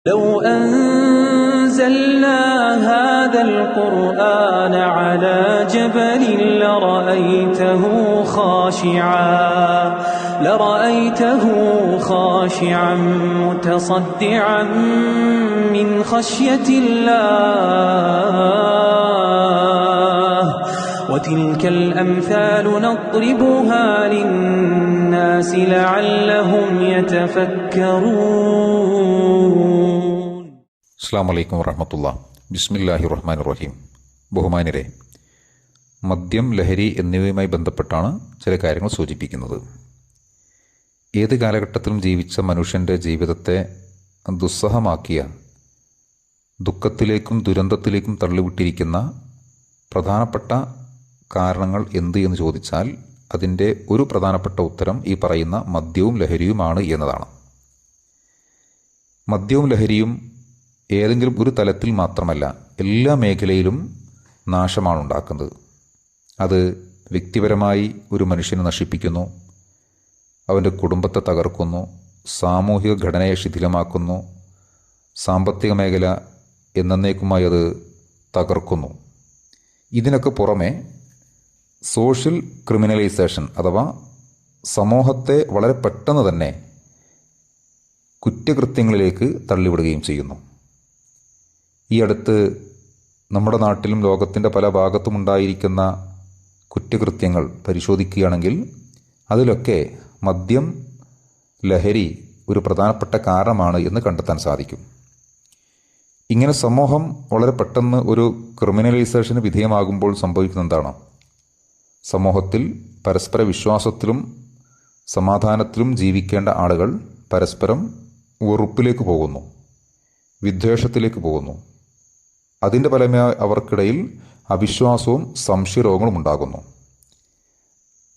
لو أنزلنا هذا القرآن على جبل لرأيته خاشعا متصدعا من خشية الله وتلك الأمثال نضربها للناس لعلهم يتفكرون. അസ്സലാമു അലൈക്കും വറഹ്മത്തുള്ളാഹി. ബിസ്മില്ലാഹിർ റഹ്മാനിർ റഹീം. ബഹുമാന്യരെ, മദ്യം, ലഹരി എന്നിവയുമായി ബന്ധപ്പെട്ടാണ് ചില കാര്യങ്ങൾ സൂചിപ്പിക്കുന്നത്. ഏത് കാലഘട്ടത്തിലും ജീവിച്ച മനുഷ്യൻ്റെ ജീവിതത്തെ ദുസ്സഹമാക്കിയ, ദുഃഖത്തിലേക്കും ദുരന്തത്തിലേക്കും തള്ളിവിട്ടിരിക്കുന്ന പ്രധാനപ്പെട്ട കാരണങ്ങൾ എന്ത് എന്ന് ചോദിച്ചാൽ അതിൻ്റെ ഒരു പ്രധാനപ്പെട്ട ഉത്തരം ഈ പറയുന്ന മദ്യവും ലഹരിയുമാണ് എന്നതാണ്. മദ്യവും ലഹരിയും ഏതെങ്കിലും ഒരു തലത്തിൽ മാത്രമല്ല, എല്ലാ മേഖലയിലും നാശമാണ് ഉണ്ടാക്കുന്നത്. അത് വ്യക്തിപരമായി ഒരു മനുഷ്യനെ നശിപ്പിക്കുന്നു, അവൻ്റെ കുടുംബത്തെ തകർക്കുന്നു, സാമൂഹിക ഘടനയെ ശിഥിലമാക്കുന്നു, സാമ്പത്തിക മേഖല എന്നേക്കുമായി അത് തകർക്കുന്നു. ഇതിനൊക്കെ പുറമെ സോഷ്യൽ ക്രിമിനലൈസേഷൻ അഥവാ സമൂഹത്തെ വളരെ പെട്ടെന്ന് തന്നെ കുറ്റകൃത്യങ്ങളിലേക്ക് തള്ളിവിടുകയും ചെയ്യുന്നു. ഈ അടുത്ത് നമ്മുടെ നാട്ടിലും ലോകത്തിൻ്റെ പല ഭാഗത്തുമുണ്ടായിരിക്കുന്ന കുറ്റകൃത്യങ്ങൾ പരിശോധിക്കുകയാണെങ്കിൽ അതിലൊക്കെ മദ്യം, ലഹരി ഒരു പ്രധാനപ്പെട്ട കാരണമാണ് എന്ന് കണ്ടെത്താൻ സാധിക്കും. ഇങ്ങനെ സമൂഹം വളരെ പെട്ടെന്ന് ഒരു ക്രിമിനലൈസേഷന് വിധേയമാകുമ്പോൾ സംഭവിക്കുന്ന എന്താണ്? സമൂഹത്തിൽ പരസ്പര വിശ്വാസത്തിലും സമാധാനത്തിലും ജീവിക്കേണ്ട ആളുകൾ പരസ്പരം വെറുപ്പിലേക്ക് പോകുന്നു, വിദ്വേഷത്തിലേക്ക് പോകുന്നു. അതിൻ്റെ ഫലമായി അവർക്കിടയിൽ അവിശ്വാസവും സംശയരോഗങ്ങളും ഉണ്ടാകുന്നു.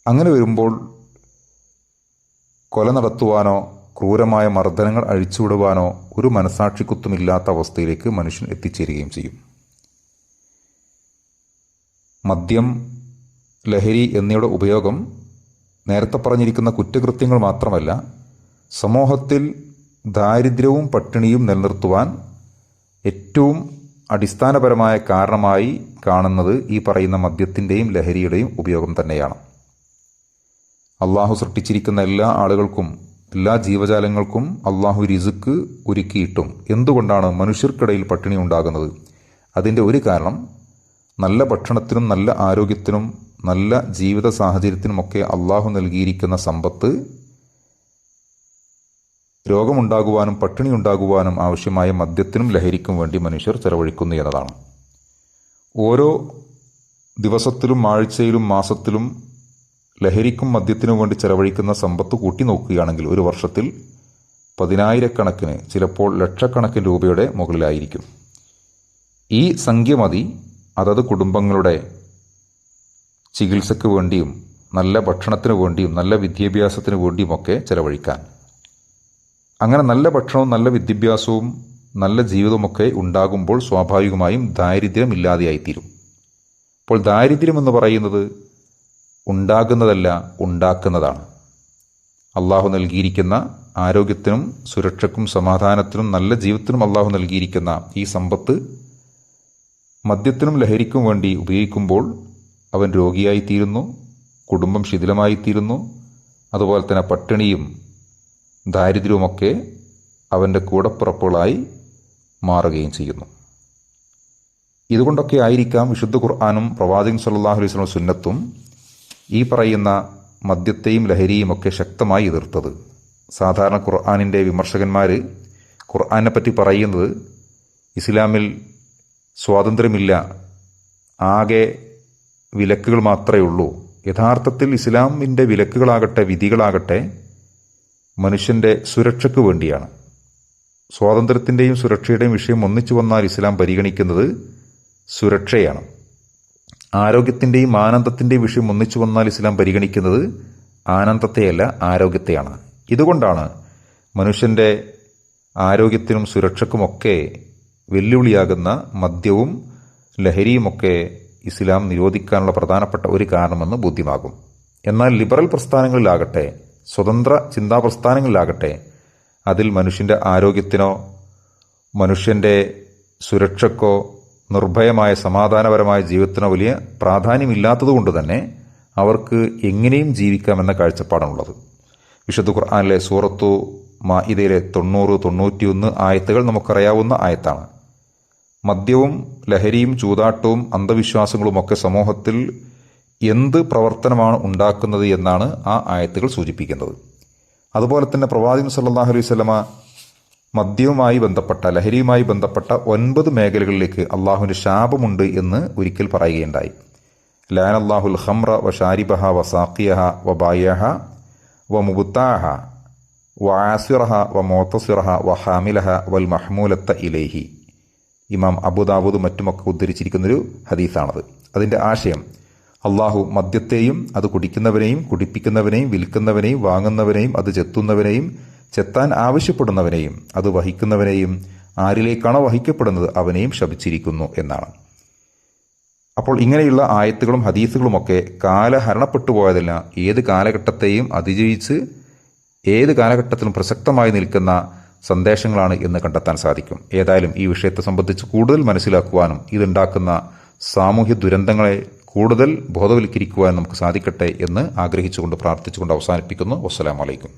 അങ്ങനെ വരുമ്പോൾ കൊല നടത്തുവാനോ ക്രൂരമായ മർദ്ദനങ്ങൾ അഴിച്ചുവിടുവാനോ ഒരു മനസാക്ഷിക്കുത്തുമില്ലാത്ത അവസ്ഥയിലേക്ക് മനുഷ്യൻ എത്തിച്ചേരുകയും ചെയ്യും. മദ്യം, ലഹരി എന്നിവയുടെ ഉപയോഗം നേരത്തെ പറഞ്ഞിരിക്കുന്ന കുറ്റകൃത്യങ്ങൾ മാത്രമല്ല, സമൂഹത്തിൽ ദാരിദ്ര്യവും പട്ടിണിയും നിലനിർത്തുവാൻ ഏറ്റവും അടിസ്ഥാനപരമായ കാരണമായി കാണുന്നത് ഈ പറയുന്ന മദ്യത്തിൻ്റെയും ലഹരിയുടെയും ഉപയോഗം തന്നെയാണ്. അള്ളാഹു സൃഷ്ടിച്ചിരിക്കുന്ന എല്ലാ ആളുകൾക്കും എല്ലാ ജീവജാലങ്ങൾക്കും അള്ളാഹു റിസ്ക് ഒരുക്കിയിട്ടും എന്തുകൊണ്ടാണ് മനുഷ്യർക്കിടയിൽ പട്ടിണി ഉണ്ടാകുന്നത്? അതിൻ്റെ ഒരു കാരണം നല്ല ഭക്ഷണത്തിനും നല്ല ആരോഗ്യത്തിനും നല്ല ജീവിത സാഹചര്യത്തിനുമൊക്കെ അള്ളാഹു നൽകിയിരിക്കുന്ന സമ്പത്ത് രോഗമുണ്ടാകുവാനും പട്ടിണി ഉണ്ടാകുവാനും ആവശ്യമായ മദ്യത്തിനും ലഹരിക്കും വേണ്ടി മനുഷ്യർ ചെലവഴിക്കുന്നു എന്നതാണ്. ഓരോ ദിവസത്തിലും ആഴ്ചയിലും മാസത്തിലും ലഹരിക്കും മദ്യത്തിനും വേണ്ടി ചെലവഴിക്കുന്ന സമ്പത്ത് കൂട്ടി നോക്കുകയാണെങ്കിൽ ഒരു വർഷത്തിൽ പതിനായിരക്കണക്കിന്, ചിലപ്പോൾ ലക്ഷക്കണക്കിന് രൂപയുടെ മുകളിലായിരിക്കും. ഈ സംഖ്യ മതി അതത് കുടുംബങ്ങളുടെ ചികിത്സയ്ക്ക് വേണ്ടിയും നല്ല ഭക്ഷണത്തിന് വേണ്ടിയും നല്ല വിദ്യാഭ്യാസത്തിന് വേണ്ടിയുമൊക്കെ ചെലവഴിക്കാൻ. അങ്ങനെ നല്ല ഭക്ഷണവും നല്ല വിദ്യാഭ്യാസവും നല്ല ജീവിതമൊക്കെ ഉണ്ടാകുമ്പോൾ സ്വാഭാവികമായും ദാരിദ്ര്യം ഇല്ലാതെയായിത്തീരും. അപ്പോൾ ദാരിദ്ര്യം എന്ന് പറയുന്നത് ഉണ്ടാകുന്നതല്ല, ഉണ്ടാക്കുന്നതാണ്. അള്ളാഹു നൽകിയിരിക്കുന്ന ആരോഗ്യത്തിനും സുരക്ഷയ്ക്കും സമാധാനത്തിനും നല്ല ജീവിതത്തിനും അള്ളാഹു നൽകിയിരിക്കുന്ന ഈ സമ്പത്ത് മദ്യത്തിനും ലഹരിക്കും വേണ്ടി ഉപയോഗിക്കുമ്പോൾ അവൻ രോഗിയായിത്തീരുന്നു, കുടുംബം ശിഥിലമായിത്തീരുന്നു. അതുപോലെ തന്നെ പട്ടിണിയും ദാരിദ്ര്യവുമൊക്കെ അവൻ്റെ കൂടപ്പിറപ്പുകളായി മാറുകയും ചെയ്യുന്നു. ഇതുകൊണ്ടൊക്കെ ആയിരിക്കാം വിശുദ്ധ ഖുർആനും പ്രവാചകൻ സല്ലല്ലാഹു അലൈഹി വസല്ലം സുന്നത്തും ഈ പറയുന്ന മദ്യത്തെയും ലഹരിയും ഒക്കെ ശക്തമായി എതിർത്തത്. സാധാരണ ഖുർആനിൻ്റെ വിമർശകന്മാർ ഖുർആനെ പറ്റി പറയുന്നത് ഇസ്ലാമിൽ സ്വാതന്ത്ര്യമില്ല, ആകെ വിലക്കുകൾ മാത്രമേ ഉള്ളൂ. യഥാർത്ഥത്തിൽ ഇസ്ലാമിൻ്റെ വിലക്കുകളാകട്ടെ വിധികളാകട്ടെ മനുഷ്യൻ്റെ സുരക്ഷയ്ക്ക് വേണ്ടിയാണ്. സ്വാതന്ത്ര്യത്തിൻ്റെയും സുരക്ഷയുടെയും വിഷയം ഒന്നിച്ചു വന്നാൽ ഇസ്ലാം പരിഗണിക്കുന്നത് സുരക്ഷയാണ്. ആരോഗ്യത്തിൻ്റെയും ആനന്ദത്തിൻ്റെയും വിഷയം ഒന്നിച്ചു വന്നാൽ ഇസ്ലാം പരിഗണിക്കുന്നത് ആനന്ദത്തെയല്ല, ആരോഗ്യത്തെയാണ്. ഇതുകൊണ്ടാണ് മനുഷ്യൻ്റെ ആരോഗ്യത്തിനും സുരക്ഷയ്ക്കുമൊക്കെ വെല്ലുവിളിയാകുന്ന മദ്യവും ലഹരിയുമൊക്കെ ഇസ്ലാം നിരോധിക്കാനുള്ള പ്രധാനപ്പെട്ട ഒരു കാരണമെന്ന് ബോധ്യമാകും. എന്നാൽ ലിബറൽ പ്രസ്ഥാനങ്ങളിലാകട്ടെ, സ്വതന്ത്ര ചിന്താ പ്രസ്ഥാനങ്ങളിലാകട്ടെ, അതിൽ മനുഷ്യൻ്റെ ആരോഗ്യത്തിനോ മനുഷ്യൻ്റെ സുരക്ഷയ്ക്കോ നിർഭയമായ സമാധാനപരമായ ജീവിതത്തിനോ വലിയ പ്രാധാന്യമില്ലാത്തതുകൊണ്ട് തന്നെ അവർക്ക് എങ്ങനെയും ജീവിക്കാമെന്ന കാഴ്ചപ്പാടാണുള്ളത്. വിശുദ്ധ ഖുർആനിലെ സൂറത്തു മാഇദയിലെ 90-91 ആയത്തുകൾ നമുക്കറിയാവുന്ന ആയത്താണ്. മദ്യവും ലഹരിയും ചൂതാട്ടവും അന്ധവിശ്വാസങ്ങളുമൊക്കെ സമൂഹത്തിൽ എന്ത് പ്രവർത്തനമാണ് ഉണ്ടാക്കുന്നത് എന്നാണ് ആ ആയത്തുകൾ സൂചിപ്പിക്കുന്നത്. അതുപോലെ തന്നെ പ്രവാചകൻ സല്ലല്ലാഹു അലൈഹി വസല്ലമ മദ്യവുമായി ബന്ധപ്പെട്ട ലഹരിയുമായി ബന്ധപ്പെട്ട 9 മേഖലകളിലേക്ക് അള്ളാഹുവിൻ്റെ ശാപമുണ്ട് എന്ന് ഒരിക്കൽ പറയുകയുണ്ടായി. ലാനല്ലാഹുൽ ഖംറ വ ഷാരിബഹ വ സാഖിയഹ വ ബായഹ വ മുബ്താഹ വ ആസിറഹ വ മുഅ്തസിറഹ വ ഹാമിലഹ വൽ മഹ്മൂലത്ത ഇലൈഹി. ഇമാം അബൂദാവൂദ് മറ്റുമൊക്കെ ഉദ്ധരിച്ചിരിക്കുന്നൊരു ഹദീസാണത്. അതിൻ്റെ ആശയം, അള്ളാഹു മദ്യത്തെയും അത് കുടിക്കുന്നവനെയും കുടിപ്പിക്കുന്നവനെയും വിൽക്കുന്നവനെയും വാങ്ങുന്നവനെയും അത് ചെത്തുന്നവനെയും ചെത്താൻ ആവശ്യപ്പെടുന്നവനെയും അത് വഹിക്കുന്നവനെയും ആരിലേക്കാണോ വഹിക്കപ്പെടുന്നത് അവനെയും ശപിച്ചിരിക്കുന്നു എന്നാണ്. അപ്പോൾ ഇങ്ങനെയുള്ള ആയത്തുകളും ഹദീസുകളുമൊക്കെ കാലഹരണപ്പെട്ടു പോയതല്ല, ഏത് കാലഘട്ടത്തെയും അതിജീവിച്ച് ഏത് കാലഘട്ടത്തിലും പ്രസക്തമായി നിൽക്കുന്ന സന്ദേശങ്ങളാണ് എന്ന് കണ്ടെത്താൻ സാധിക്കും. ഏതായാലും ഈ വിഷയത്തെ സംബന്ധിച്ച് കൂടുതൽ മനസ്സിലാക്കുവാനും ഇതുണ്ടാക്കുന്ന സാമൂഹ്യ ദുരന്തങ്ങളെ കൂടുതൽ ബോധവൽക്കരിക്കുവാനും നമുക്ക് സാധിക്കട്ടെ എന്ന് ആഗ്രഹിച്ചുകൊണ്ട് പ്രാർത്ഥിച്ചുകൊണ്ട് അവസാനിപ്പിക്കുന്നു. വസ്സലാമു അലൈക്കും.